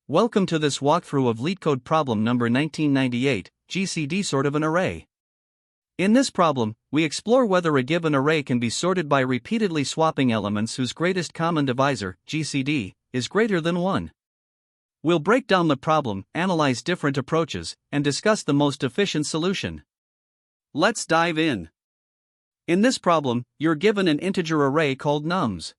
Welcome to this walkthrough of LeetCode problem number 1998, GCD sort of an array. In this problem, we explore whether a given array can be sorted by repeatedly swapping elements whose greatest common divisor, GCD, is greater than 1. We'll break down the problem, analyze different approaches, and discuss the most efficient solution. Let's dive in. In this problem, you're given an integer array called nums.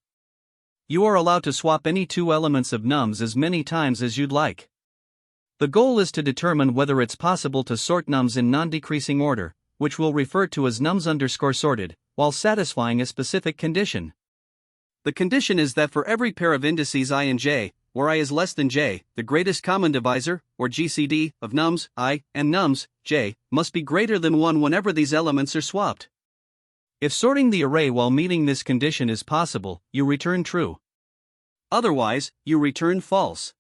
You are allowed to swap any two elements of nums as many times as you'd like. The goal is to determine whether it's possible to sort nums in non-decreasing order, which we'll refer to as nums_sorted, while satisfying a specific condition. The condition is that for every pair of indices I and j, where I is less than j, the greatest common divisor, or GCD, of nums I and nums j, must be greater than 1 whenever these elements are swapped. If sorting the array while meeting this condition is possible, you return true. Otherwise, you return false.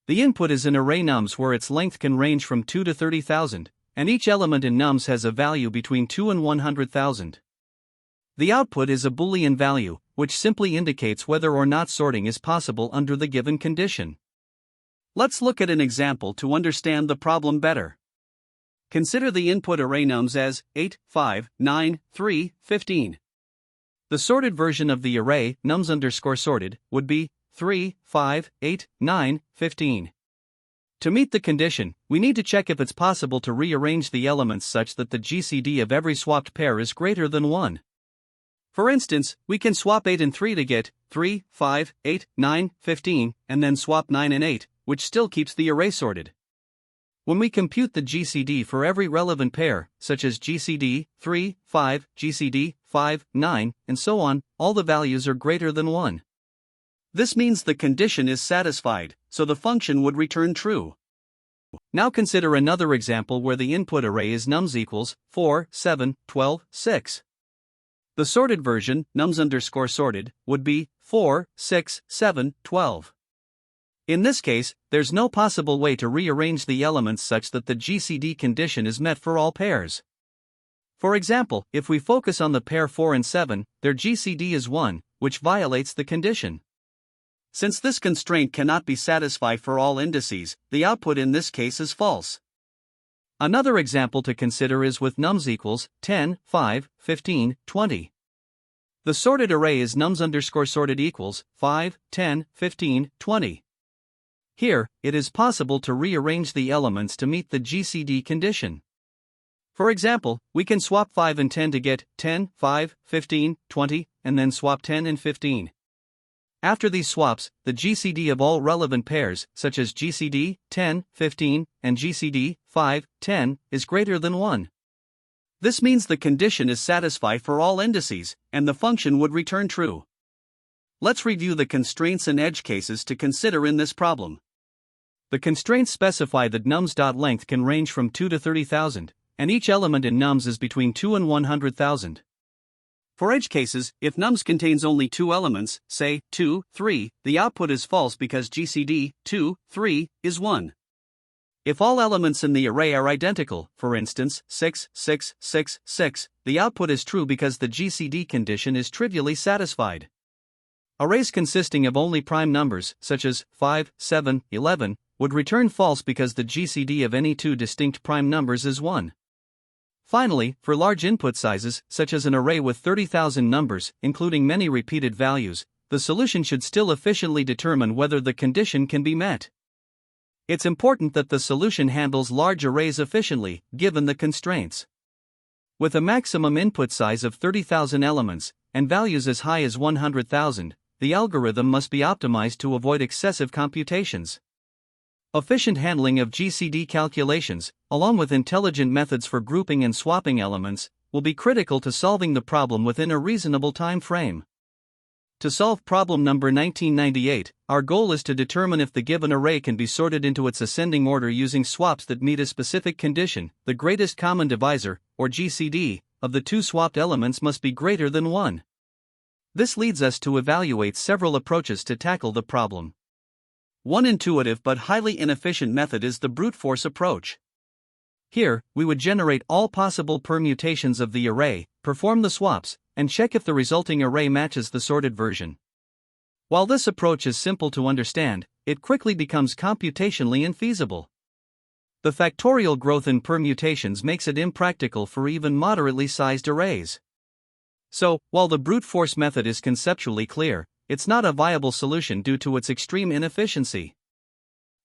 The input is an array nums where its length can range from 2 to 30,000, and each element in nums has a value between 2 and 100,000. The output is a Boolean value, which simply indicates whether or not sorting is possible under the given condition. Let's look at an example to understand the problem better. Consider the input array nums as 8, 5, 9, 3, 15. The sorted version of the array, nums_sorted, would be 3, 5, 8, 9, 15. To meet the condition, we need to check if it's possible to rearrange the elements such that the GCD of every swapped pair is greater than 1. For instance, we can swap 8 and 3 to get 3, 5, 8, 9, 15, and then swap 9 and 8, which still keeps the array sorted. When we compute the GCD for every relevant pair, such as GCD 3, 5, GCD 5, 9, and so on, all the values are greater than 1. This means the condition is satisfied, so the function would return true. Now consider another example where the input array is nums equals 4, 7, 12, 6. The sorted version, nums_sorted, would be 4, 6, 7, 12. In this case, there's no possible way to rearrange the elements such that the GCD condition is met for all pairs. For example, if we focus on the pair 4 and 7, their GCD is 1, which violates the condition. Since this constraint cannot be satisfied for all indices, the output in this case is false. Another example to consider is with nums equals 10, 5, 15, 20. The sorted array is nums_sorted equals 5, 10, 15, 20. Here, it is possible to rearrange the elements to meet the GCD condition. For example, we can swap 5 and 10 to get 10, 5, 15, 20, and then swap 10 and 15. After these swaps, the GCD of all relevant pairs, such as GCD 10, 15, and GCD 5, 10, is greater than 1. This means the condition is satisfied for all indices, and the function would return true. Let's review the constraints and edge cases to consider in this problem. The constraints specify that nums.length can range from 2 to 30,000, and each element in nums is between 2 and 100,000. For edge cases, if nums contains only two elements, say 2, 3, the output is false because GCD 2, 3 is 1. If all elements in the array are identical, for instance 6, 6, 6, 6, the output is true because the GCD condition is trivially satisfied. Arrays consisting of only prime numbers, such as 5, 7, 11, would return false because the GCD of any two distinct prime numbers is 1. Finally, for large input sizes, such as an array with 30,000 numbers, including many repeated values, the solution should still efficiently determine whether the condition can be met. It's important that the solution handles large arrays efficiently, given the constraints. With a maximum input size of 30,000 elements, and values as high as 100,000, the algorithm must be optimized to avoid excessive computations. Efficient handling of GCD calculations, along with intelligent methods for grouping and swapping elements, will be critical to solving the problem within a reasonable time frame. To solve problem number 1998, our goal is to determine if the given array can be sorted into its ascending order using swaps that meet a specific condition. The greatest common divisor, or GCD, of the two swapped elements must be greater than 1. This leads us to evaluate several approaches to tackle the problem. One intuitive but highly inefficient method is the brute force approach. Here, we would generate all possible permutations of the array, perform the swaps, and check if the resulting array matches the sorted version. While this approach is simple to understand, it quickly becomes computationally infeasible. The factorial growth in permutations makes it impractical for even moderately sized arrays. So, while the brute force method is conceptually clear, it's not a viable solution due to its extreme inefficiency.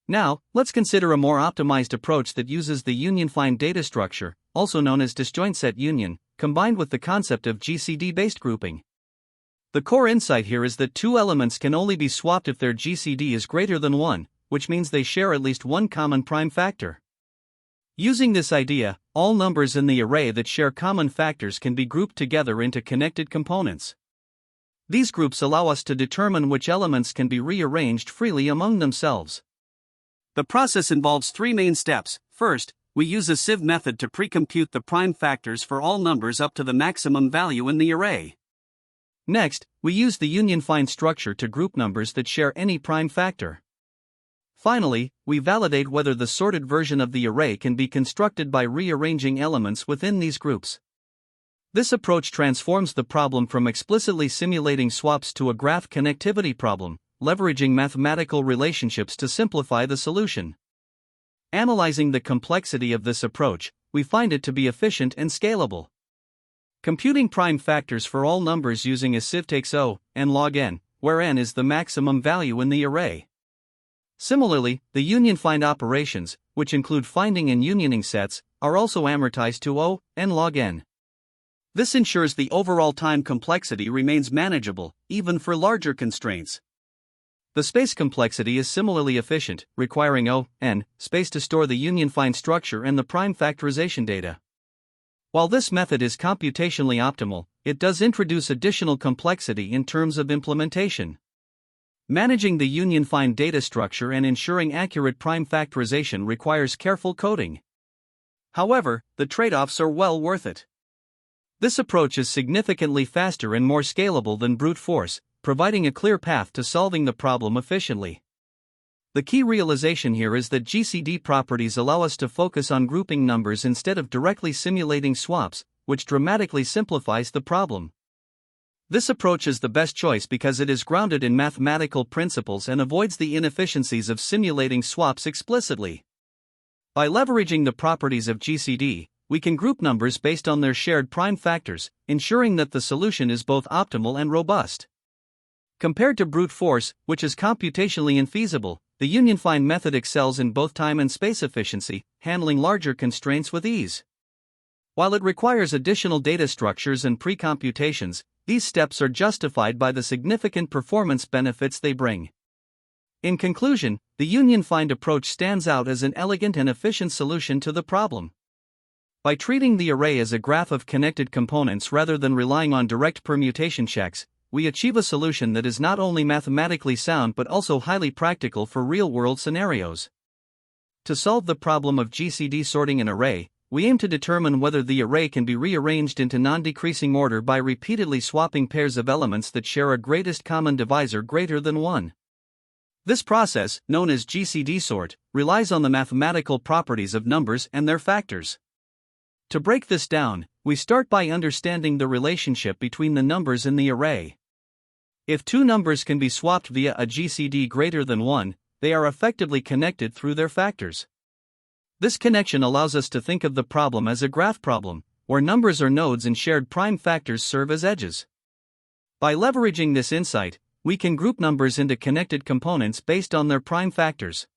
Now, let's consider a more optimized approach that uses the union-find data structure, also known as disjoint set union, combined with the concept of GCD-based grouping. The core insight here is that two elements can only be swapped if their GCD is greater than 1, which means they share at least one common prime factor. Using this idea, all numbers in the array that share common factors can be grouped together into connected components. These groups allow us to determine which elements can be rearranged freely among themselves. The process involves three main steps. First, we use a sieve method to precompute the prime factors for all numbers up to the maximum value in the array. Next, we use the union-find structure to group numbers that share any prime factor. Finally, we validate whether the sorted version of the array can be constructed by rearranging elements within these groups. This approach transforms the problem from explicitly simulating swaps to a graph connectivity problem, leveraging mathematical relationships to simplify the solution. Analyzing the complexity of this approach, we find it to be efficient and scalable. Computing prime factors for all numbers using a sieve takes O, n log n, where n is the maximum value in the array. Similarly, the union-find operations, which include finding and unioning sets, are also amortized to O, n log n. This ensures the overall time complexity remains manageable, even for larger constraints. The space complexity is similarly efficient, requiring O, n, space to store the union-find structure and the prime factorization data. While this method is computationally optimal, it does introduce additional complexity in terms of implementation. Managing the union-find data structure and ensuring accurate prime factorization requires careful coding. However, the trade-offs are well worth it. This approach is significantly faster and more scalable than brute force, providing a clear path to solving the problem efficiently. The key realization here is that GCD properties allow us to focus on grouping numbers instead of directly simulating swaps, which dramatically simplifies the problem. This approach is the best choice because it is grounded in mathematical principles and avoids the inefficiencies of simulating swaps explicitly. By leveraging the properties of GCD, we can group numbers based on their shared prime factors, ensuring that the solution is both optimal and robust. Compared to brute force, which is computationally infeasible, the union-find method excels in both time and space efficiency, handling larger constraints with ease. While it requires additional data structures and pre-computations, these steps are justified by the significant performance benefits they bring. In conclusion, the union-find approach stands out as an elegant and efficient solution to the problem. By treating the array as a graph of connected components rather than relying on direct permutation checks, we achieve a solution that is not only mathematically sound but also highly practical for real-world scenarios. To solve the problem of GCD sorting an array, we aim to determine whether the array can be rearranged into non-decreasing order by repeatedly swapping pairs of elements that share a greatest common divisor greater than 1. This process, known as GCD sort, relies on the mathematical properties of numbers and their factors. To break this down, we start by understanding the relationship between the numbers in the array. If two numbers can be swapped via a GCD greater than 1, they are effectively connected through their factors. This connection allows us to think of the problem as a graph problem, where numbers or nodes and shared prime factors serve as edges. By leveraging this insight, we can group numbers into connected components based on their prime factors.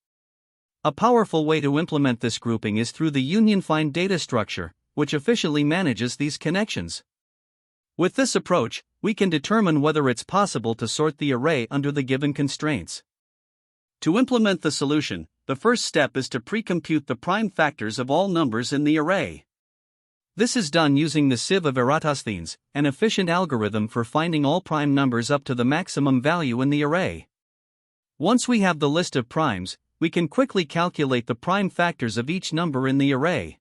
A powerful way to implement this grouping is through the union-find data structure, which efficiently manages these connections. With this approach, we can determine whether it's possible to sort the array under the given constraints. To implement the solution, the first step is to precompute the prime factors of all numbers in the array. This is done using the sieve of Eratosthenes, an efficient algorithm for finding all prime numbers up to the maximum value in the array. Once we have the list of primes, we can quickly calculate the prime factors of each number in the array.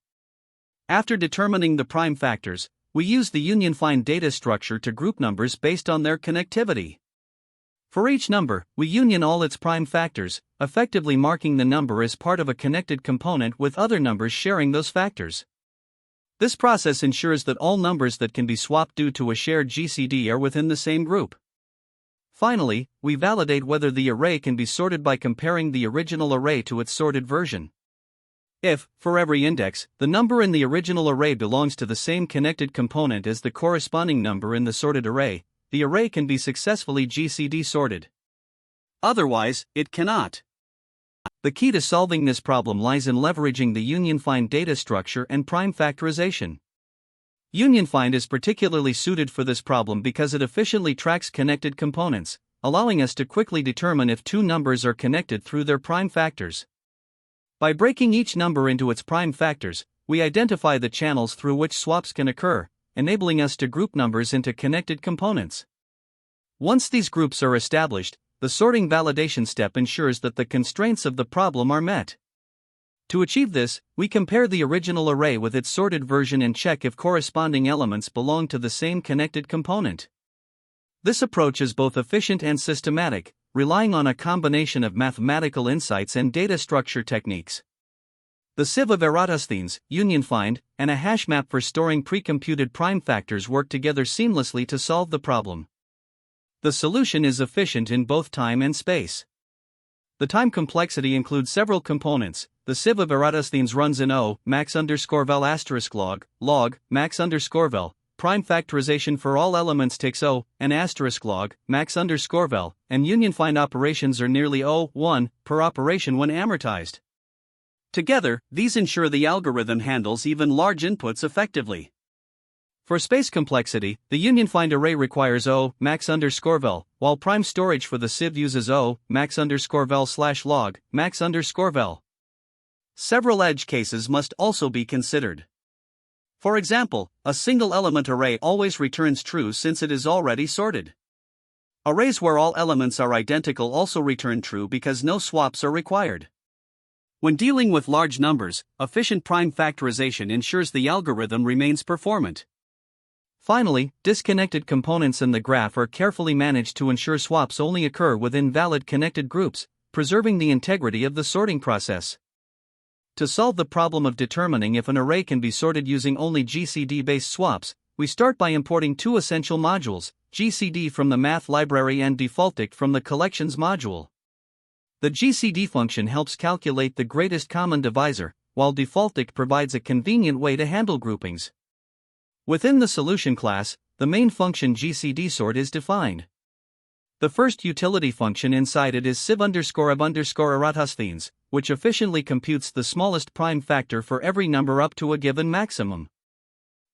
After determining the prime factors, we use the union-find data structure to group numbers based on their connectivity. For each number, we union all its prime factors, effectively marking the number as part of a connected component with other numbers sharing those factors. This process ensures that all numbers that can be swapped due to a shared GCD are within the same group. Finally, we validate whether the array can be sorted by comparing the original array to its sorted version. If, for every index, the number in the original array belongs to the same connected component as the corresponding number in the sorted array, the array can be successfully GCD sorted. Otherwise, it cannot. The key to solving this problem lies in leveraging the union-find data structure and prime factorization. Union-find is particularly suited for this problem because it efficiently tracks connected components, allowing us to quickly determine if two numbers are connected through their prime factors. By breaking each number into its prime factors, we identify the channels through which swaps can occur, enabling us to group numbers into connected components. Once these groups are established, the sorting validation step ensures that the constraints of the problem are met. To achieve this, we compare the original array with its sorted version and check if corresponding elements belong to the same connected component. This approach is both efficient and systematic, relying on a combination of mathematical insights and data structure techniques. The sieve of Eratosthenes, union-find, and a hash map for storing pre-computed prime factors work together seamlessly to solve the problem. The solution is efficient in both time and space. The time complexity includes several components. The sieve of Eratosthenes runs in O, max_vel*log, log, max_vel. Prime factorization for all elements takes O, and *log, max_vel, and union-find operations are nearly O(1) per operation when amortized. Together, these ensure the algorithm handles even large inputs effectively. For space complexity, the union-find array requires O, max_vel, while prime storage for the sieve uses O, max_vel/log, max_vel. Several edge cases must also be considered. For example, a single-element array always returns true since it is already sorted. Arrays where all elements are identical also return true because no swaps are required. When dealing with large numbers, efficient prime factorization ensures the algorithm remains performant. Finally, disconnected components in the graph are carefully managed to ensure swaps only occur within valid connected groups, preserving the integrity of the sorting process. To solve the problem of determining if an array can be sorted using only GCD-based swaps, we start by importing two essential modules, GCD from the math library and defaultIct from the collections module. The GCD function helps calculate the greatest common divisor, while defaultIct provides a convenient way to handle groupings. Within the solution class, the main function GCDSort is defined. The first utility function inside it is sieve_of_Eratosthenes, which efficiently computes the smallest prime factor for every number up to a given maximum.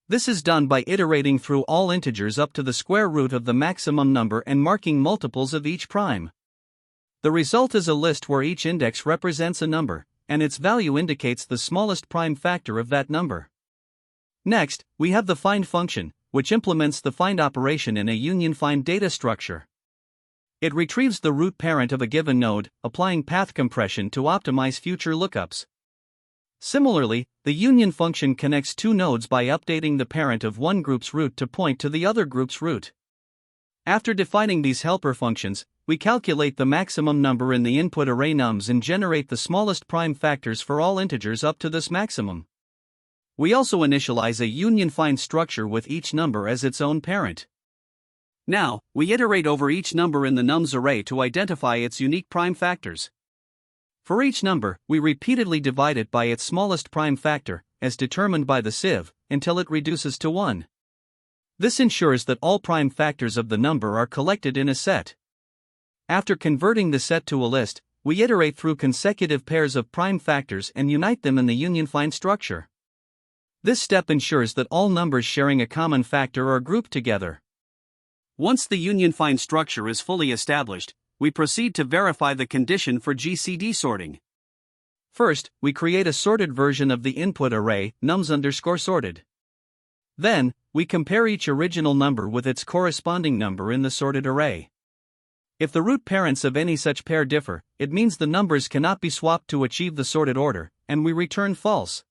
This is done by iterating through all integers up to the square root of the maximum number and marking multiples of each prime. The result is a list where each index represents a number, and its value indicates the smallest prime factor of that number. Next, we have the find function, which implements the find operation in a union-find data structure. It retrieves the root parent of a given node, applying path compression to optimize future lookups. Similarly, the union function connects two nodes by updating the parent of one group's root to point to the other group's root. After defining these helper functions, we calculate the maximum number in the input array nums and generate the smallest prime factors for all integers up to this maximum. We also initialize a union-find structure with each number as its own parent. Now, we iterate over each number in the nums array to identify its unique prime factors. For each number, we repeatedly divide it by its smallest prime factor, as determined by the sieve, until it reduces to 1. This ensures that all prime factors of the number are collected in a set. After converting the set to a list, we iterate through consecutive pairs of prime factors and unite them in the union-find structure. This step ensures that all numbers sharing a common factor are grouped together. Once the union-find structure is fully established, we proceed to verify the condition for GCD sorting. First, we create a sorted version of the input array, nums_sorted. Then, we compare each original number with its corresponding number in the sorted array. If the root parents of any such pair differ, it means the numbers cannot be swapped to achieve the sorted order, and we return false.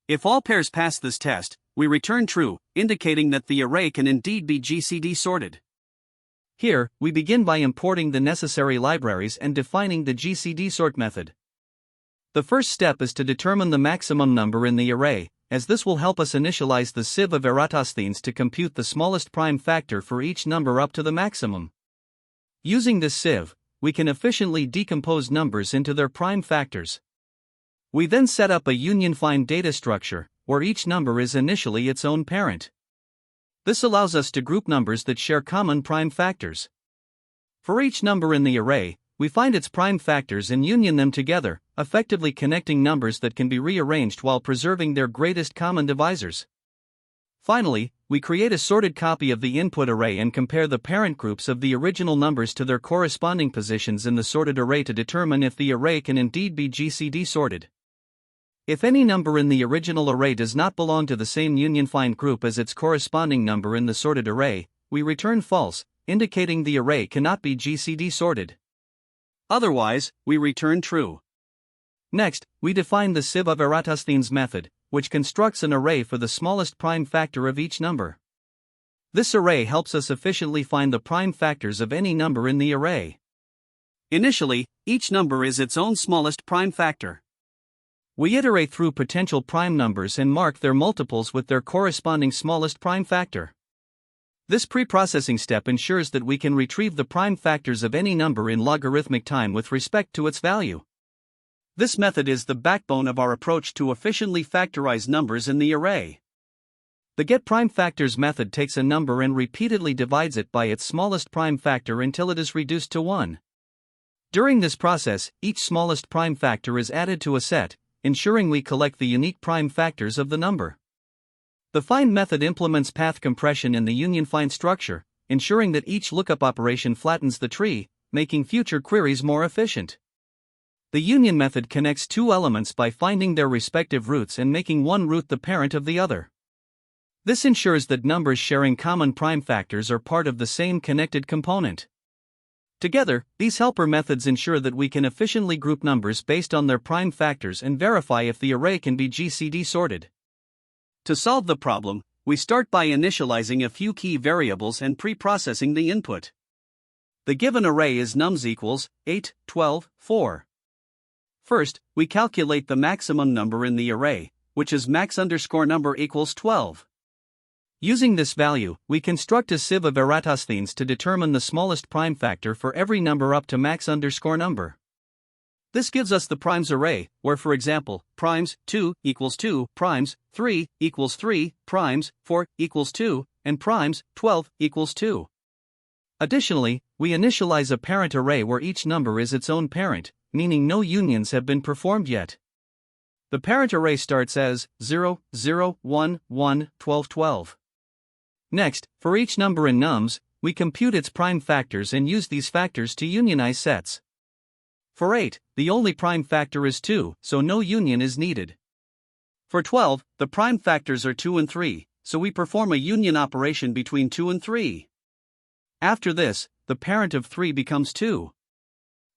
If all pairs pass this test, we return true, indicating that the array can indeed be GCD sorted. Here, we begin by importing the necessary libraries and defining the GCD sort method. The first step is to determine the maximum number in the array, as this will help us initialize the sieve of Eratosthenes to compute the smallest prime factor for each number up to the maximum. Using this sieve, we can efficiently decompose numbers into their prime factors. We then set up a union-find data structure, where each number is initially its own parent. This allows us to group numbers that share common prime factors. For each number in the array, we find its prime factors and union them together, effectively connecting numbers that can be rearranged while preserving their greatest common divisors. Finally, we create a sorted copy of the input array and compare the parent groups of the original numbers to their corresponding positions in the sorted array to determine if the array can indeed be GCD sorted. If any number in the original array does not belong to the same union-find group as its corresponding number in the sorted array, we return false, indicating the array cannot be GCD sorted. Otherwise, we return true. Next, we define the sieve of Eratosthenes method, which constructs an array for the smallest prime factor of each number. This array helps us efficiently find the prime factors of any number in the array. Initially, each number is its own smallest prime factor. We iterate through potential prime numbers and mark their multiples with their corresponding smallest prime factor. This pre-processing step ensures that we can retrieve the prime factors of any number in logarithmic time with respect to its value. This method is the backbone of our approach to efficiently factorize numbers in the array. The getPrimeFactors method takes a number and repeatedly divides it by its smallest prime factor until it is reduced to 1. During this process, each smallest prime factor is added to a set, ensuring we collect the unique prime factors of the number. The find method implements path compression in the union find structure, ensuring that each lookup operation flattens the tree, making future queries more efficient. The union method connects two elements by finding their respective roots and making one root the parent of the other. This ensures that numbers sharing common prime factors are part of the same connected component. Together, these helper methods ensure that we can efficiently group numbers based on their prime factors and verify if the array can be GCD sorted. To solve the problem, we start by initializing a few key variables and pre-processing the input. The given array is nums equals 8, 12, 4. First, we calculate the maximum number in the array, which is max_number equals 12. Using this value, we construct a sieve of Eratosthenes to determine the smallest prime factor for every number up to max_number. This gives us the primes array, where for example, primes 2 equals 2, primes 3 equals 3, primes 4 equals 2, and primes 12 equals 2. Additionally, we initialize a parent array where each number is its own parent, meaning no unions have been performed yet. The parent array starts as 0, 0, 1, 1, 12, 12. Next, for each number in nums, we compute its prime factors and use these factors to unionize sets. For 8, the only prime factor is 2, so no union is needed. For 12, the prime factors are 2 and 3, so we perform a union operation between 2 and 3. After this, the parent of 3 becomes 2.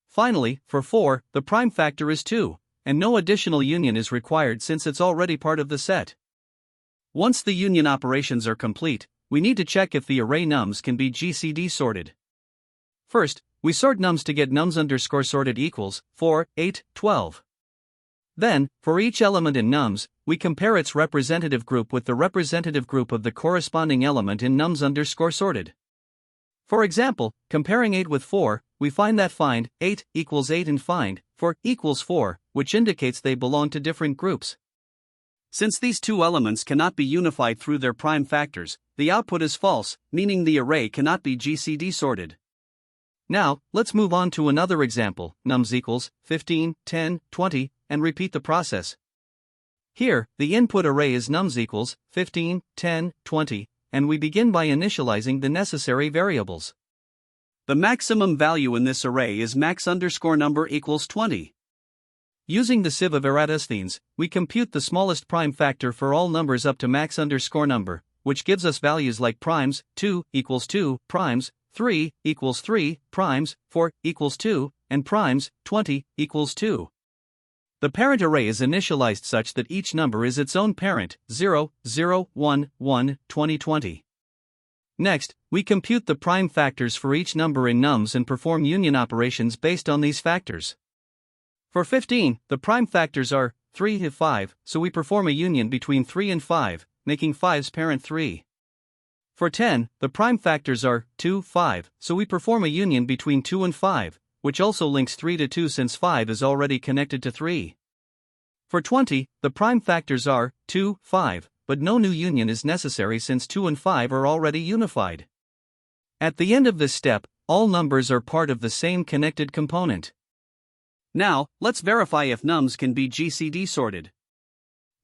Finally, for 4, the prime factor is 2, and no additional union is required since it's already part of the set. Once the union operations are complete, we need to check if the array nums can be GCD sorted. First, we sort nums to get nums_sorted equals 4, 8, 12. Then, for each element in nums, we compare its representative group with the representative group of the corresponding element in nums_sorted. For example, comparing 8 with 4, we find that find 8 equals 8 and find 4 equals 4, which indicates they belong to different groups. Since these two elements cannot be unified through their prime factors, the output is false, meaning the array cannot be GCD sorted. Now, let's move on to another example, nums equals 15, 10, 20, and repeat the process. Here, the input array is nums equals 15, 10, 20, and we begin by initializing the necessary variables. The maximum value in this array is max_number equals 20. Using the sieve of Eratosthenes, we compute the smallest prime factor for all numbers up to max_number, which gives us values like primes 2 equals 2, primes 3 equals 3, primes 4 equals 2, and primes 20 equals 2. The parent array is initialized such that each number is its own parent, 0, 0, 1, 1, 20, 20. Next, we compute the prime factors for each number in nums and perform union operations based on these factors. For 15, the prime factors are 3 to 5, so we perform a union between 3 and 5, making 5's parent 3. For 10, the prime factors are 2, 5, so we perform a union between 2 and 5, which also links 3 to 2 since 5 is already connected to 3. For 20, the prime factors are 2, 5, but no new union is necessary since 2 and 5 are already unified. At the end of this step, all numbers are part of the same connected component. Now, let's verify if nums can be GCD sorted.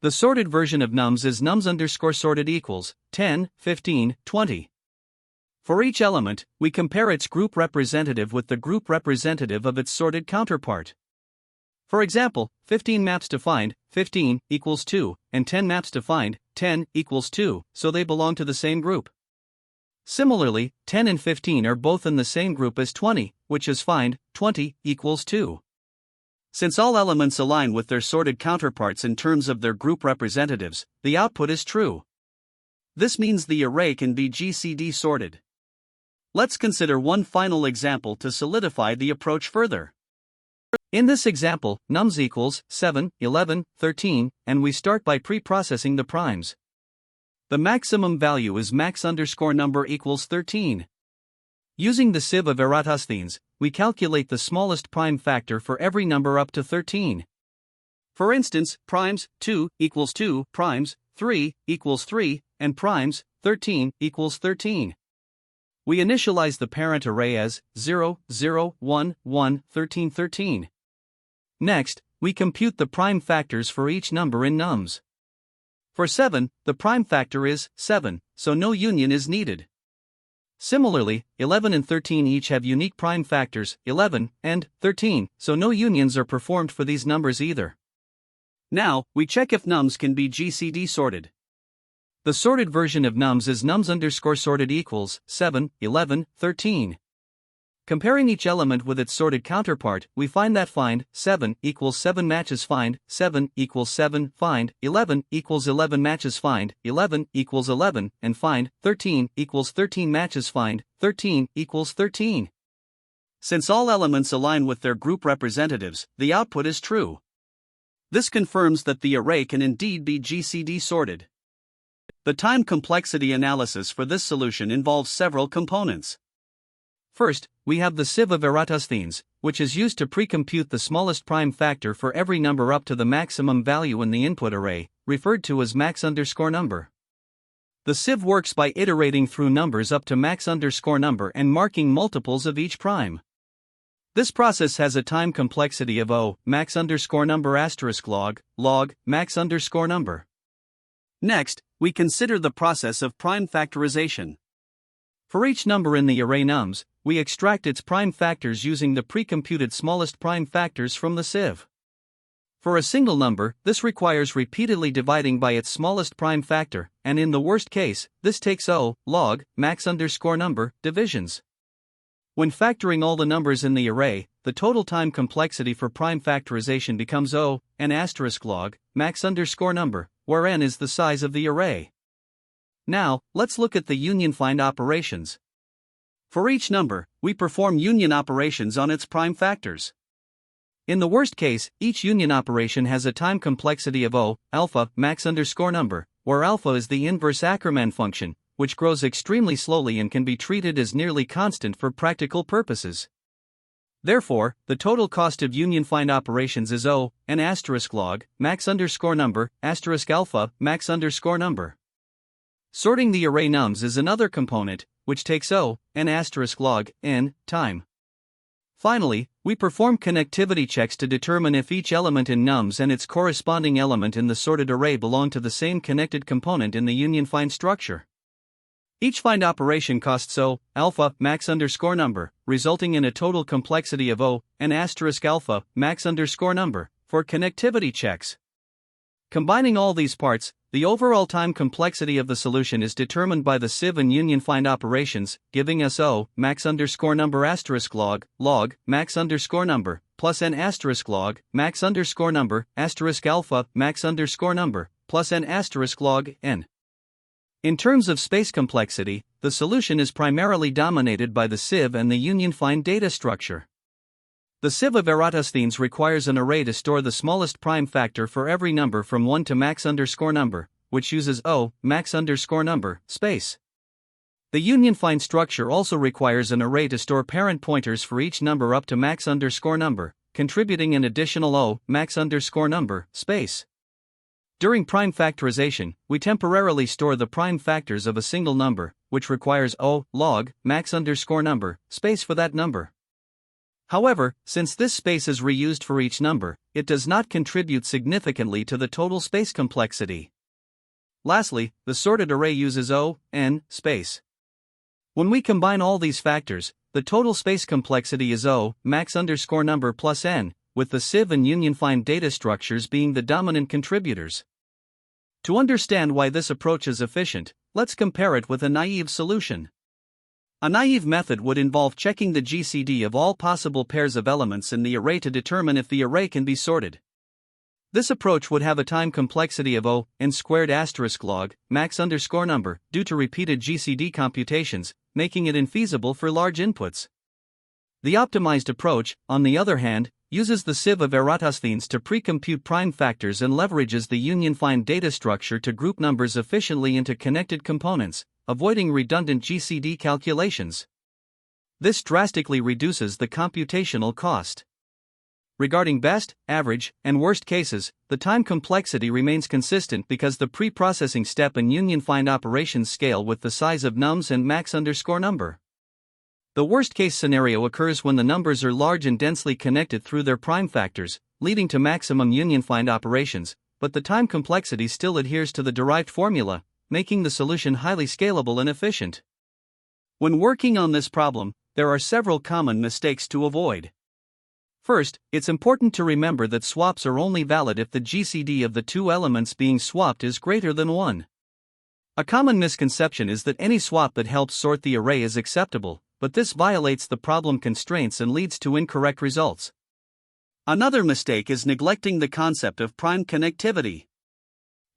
The sorted version of nums is nums_sorted equals 10, 15, 20. For each element, we compare its group representative with the group representative of its sorted counterpart. For example, 15 maps to find 15 equals 2, and 10 maps to find 10 equals 2, so they belong to the same group. Similarly, 10 and 15 are both in the same group as 20, which is find 20 equals 2. Since all elements align with their sorted counterparts in terms of their group representatives, the output is true. This means the array can be GCD sorted. Let's consider one final example to solidify the approach further. In this example, nums equals 7, 11, 13, and we start by pre-processing the primes. The maximum value is max_number equals 13. Using the sieve of Eratosthenes, we calculate the smallest prime factor for every number up to 13. For instance, primes 2 equals 2, primes 3 equals 3, and primes 13 equals 13. We initialize the parent array as 0, 0, 1, 1, 13, 13. Next, we compute the prime factors for each number in nums. For 7, the prime factor is 7, so no union is needed. Similarly, 11 and 13 each have unique prime factors, 11 and 13, so no unions are performed for these numbers either. Now, we check if nums can be GCD sorted. The sorted version of nums is nums_sorted equals 7, 11, 13. Comparing each element with its sorted counterpart, we find that find 7 equals 7 matches find 7 equals 7 find 11 equals 11 matches find 11 equals 11 and find 13 equals 13 matches find 13 equals 13. Since all elements align with their group representatives, the output is true. This confirms that the array can indeed be GCD sorted. The time complexity analysis for this solution involves several components. First, we have the sieve of Eratosthenes, which is used to pre-compute the smallest prime factor for every number up to the maximum value in the input array, referred to as max_number. The sieve works by iterating through numbers up to max_number and marking multiples of each prime. This process has a time complexity of O, max_number*log, log, max_number. Next, we consider the process of prime factorization. For each number in the array nums, we extract its prime factors using the pre-computed smallest prime factors from the sieve. For a single number, this requires repeatedly dividing by its smallest prime factor, and in the worst case, this takes O, log, max_number, divisions. When factoring all the numbers in the array, the total time complexity for prime factorization becomes O, n*log, max_number, where n is the size of the array. Now, let's look at the union find operations. For each number, we perform union operations on its prime factors. In the worst case, each union operation has a time complexity of O, alpha, max_number, where alpha is the inverse Ackermann function, which grows extremely slowly and can be treated as nearly constant for practical purposes. Therefore, the total cost of union find operations is O, n*log, max_number, *alpha, max_number. Sorting the array nums is another component, which takes O, n*log, n, time. Finally, we perform connectivity checks to determine if each element in nums and its corresponding element in the sorted array belong to the same connected component in the union find structure. Each find operation costs O, alpha, max_number, resulting in a total complexity of O, n*alpha, max_number, for connectivity checks. Combining all these parts, the overall time complexity of the solution is determined by the sieve and union find operations, giving us O, max_number *log, log, max_number, plus n*log, max_number, *alpha, max_number, plus n*log, n. In terms of space complexity, the solution is primarily dominated by the sieve and the union find data structure. The sieve of Eratosthenes requires an array to store the smallest prime factor for every number from 1 to max_number, which uses O, max_number, space. The union find structure also requires an array to store parent pointers for each number up to max_number, contributing an additional O, max_number, space. During prime factorization, we temporarily store the prime factors of a single number, which requires O, log, max_number, space for that number. However, since this space is reused for each number, it does not contribute significantly to the total space complexity. Lastly, the sorted array uses O, n, space. When we combine all these factors, the total space complexity is O, max_number plus n, with the sieve and union find data structures being the dominant contributors. To understand why this approach is efficient, let's compare it with a naive solution. A naive method would involve checking the GCD of all possible pairs of elements in the array to determine if the array can be sorted. This approach would have a time complexity of O, n squared asterisk log, max_number, due to repeated GCD computations, making it infeasible for large inputs. The optimized approach, on the other hand, uses the sieve of Eratosthenes to pre-compute prime factors and leverages the union find data structure to group numbers efficiently into connected components, avoiding redundant GCD calculations. This drastically reduces the computational cost. Regarding best, average, and worst cases, the time complexity remains consistent because the pre-processing step and union find operations scale with the size of nums and max_number. The worst-case scenario occurs when the numbers are large and densely connected through their prime factors, leading to maximum union find operations, but the time complexity still adheres to the derived formula, making the solution highly scalable and efficient. When working on this problem, there are several common mistakes to avoid. First, it's important to remember that swaps are only valid if the GCD of the two elements being swapped is greater than 1. A common misconception is that any swap that helps sort the array is acceptable, but this violates the problem constraints and leads to incorrect results. Another mistake is neglecting the concept of prime connectivity.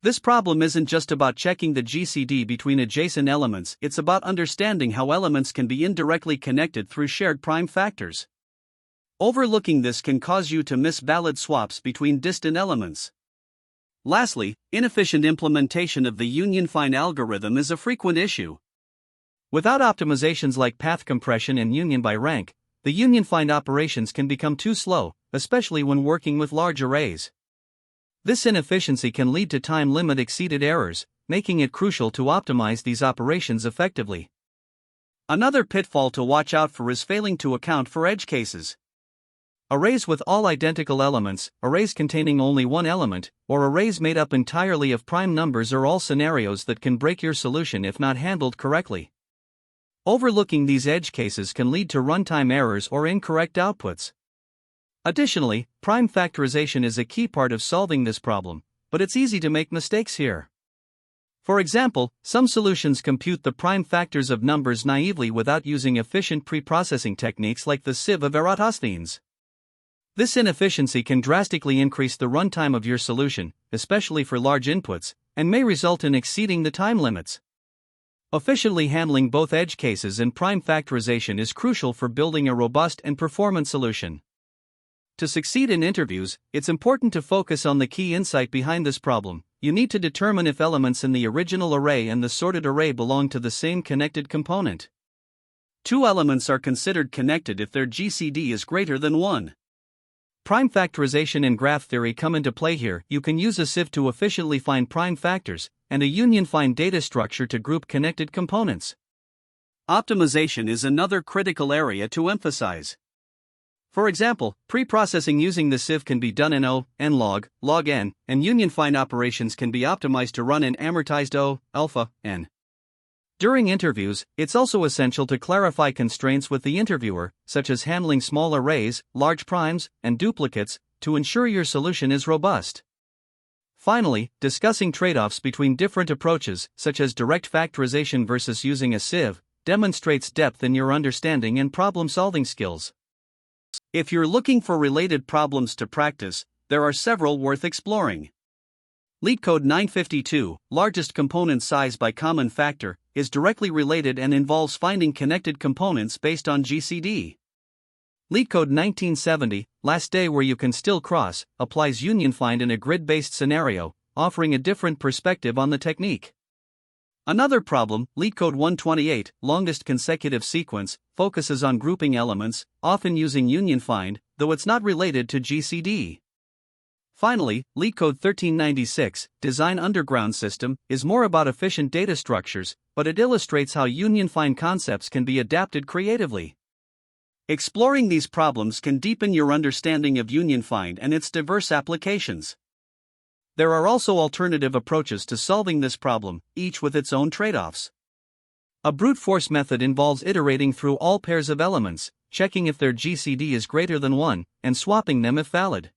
This problem isn't just about checking the GCD between adjacent elements, it's about understanding how elements can be indirectly connected through shared prime factors. Overlooking this can cause you to miss valid swaps between distant elements. Lastly, inefficient implementation of the union find algorithm is a frequent issue. Without optimizations like path compression and union by rank, the union find operations can become too slow, especially when working with large arrays. This inefficiency can lead to time limit exceeded errors, making it crucial to optimize these operations effectively. Another pitfall to watch out for is failing to account for edge cases. Arrays with all identical elements, arrays containing only one element, or arrays made up entirely of prime numbers are all scenarios that can break your solution if not handled correctly. Overlooking these edge cases can lead to runtime errors or incorrect outputs. Additionally, prime factorization is a key part of solving this problem, but it's easy to make mistakes here. For example, some solutions compute the prime factors of numbers naively without using efficient pre-processing techniques like the sieve of Eratosthenes. This inefficiency can drastically increase the runtime of your solution, especially for large inputs, and may result in exceeding the time limits. Efficiently handling both edge cases and prime factorization is crucial for building a robust and performant solution. To succeed in interviews, it's important to focus on the key insight behind this problem. You need to determine if elements in the original array and the sorted array belong to the same connected component. Two elements are considered connected if their GCD is greater than 1. Prime factorization and graph theory come into play here. You can use a sieve to efficiently find prime factors, and a union find data structure to group connected components. Optimization is another critical area to emphasize. For example, pre-processing using the sieve can be done in O, n log, log n, and union find operations can be optimized to run in amortized O, alpha, n. During interviews, it's also essential to clarify constraints with the interviewer, such as handling small arrays, large primes, and duplicates, to ensure your solution is robust. Finally, discussing trade-offs between different approaches, such as direct factorization versus using a sieve, demonstrates depth in your understanding and problem-solving skills. If you're looking for related problems to practice, there are several worth exploring. LeetCode 952, largest component size by common factor, is directly related and involves finding connected components based on GCD. LeetCode 1970, last day where you can still cross, applies union find in a grid-based scenario, offering a different perspective on the technique. Another problem, LeetCode 128, longest consecutive sequence, focuses on grouping elements, often using union find, though it's not related to GCD. Finally, LeetCode 1396, Design Underground System, is more about efficient data structures, but it illustrates how union find concepts can be adapted creatively. Exploring these problems can deepen your understanding of union find and its diverse applications. There are also alternative approaches to solving this problem, each with its own trade-offs. A brute force method involves iterating through all pairs of elements, checking if their GCD is greater than 1, and swapping them if valid.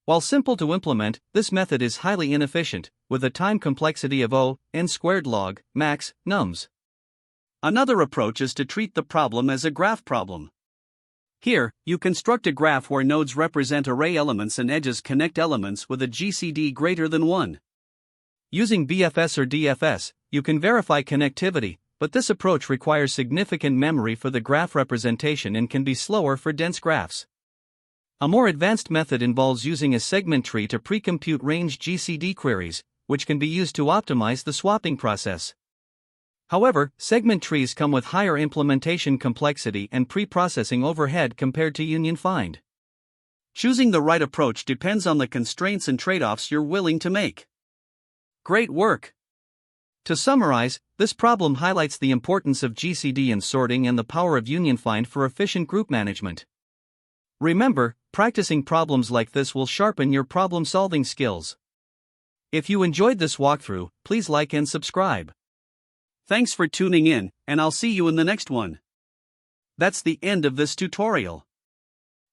While simple to implement, this method is highly inefficient, with a time complexity of n squared log, max, nums. Another approach is to treat the problem as a graph problem. Here, you construct a graph where nodes represent array elements and edges connect elements with a GCD greater than 1. Using BFS or DFS, you can verify connectivity, but this approach requires significant memory for the graph representation and can be slower for dense graphs. A more advanced method involves using a segment tree to pre-compute range GCD queries, which can be used to optimize the swapping process. However, segment trees come with higher implementation complexity and pre-processing overhead compared to union find. Choosing the right approach depends on the constraints and trade-offs you're willing to make. Great work! To summarize, this problem highlights the importance of GCD in sorting and the power of union find for efficient group management. Remember, practicing problems like this will sharpen your problem-solving skills. If you enjoyed this walkthrough, please like and subscribe. Thanks for tuning in, and I'll see you in the next one. That's the end of this tutorial.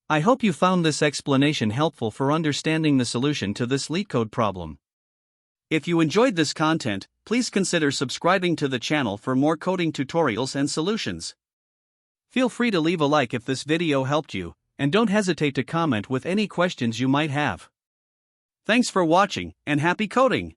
I hope you found this explanation helpful for understanding the solution to this LeetCode problem. If you enjoyed this content, please consider subscribing to the channel for more coding tutorials and solutions. Feel free to leave a like if this video helped you, and don't hesitate to comment with any questions you might have. Thanks for watching, and happy coding!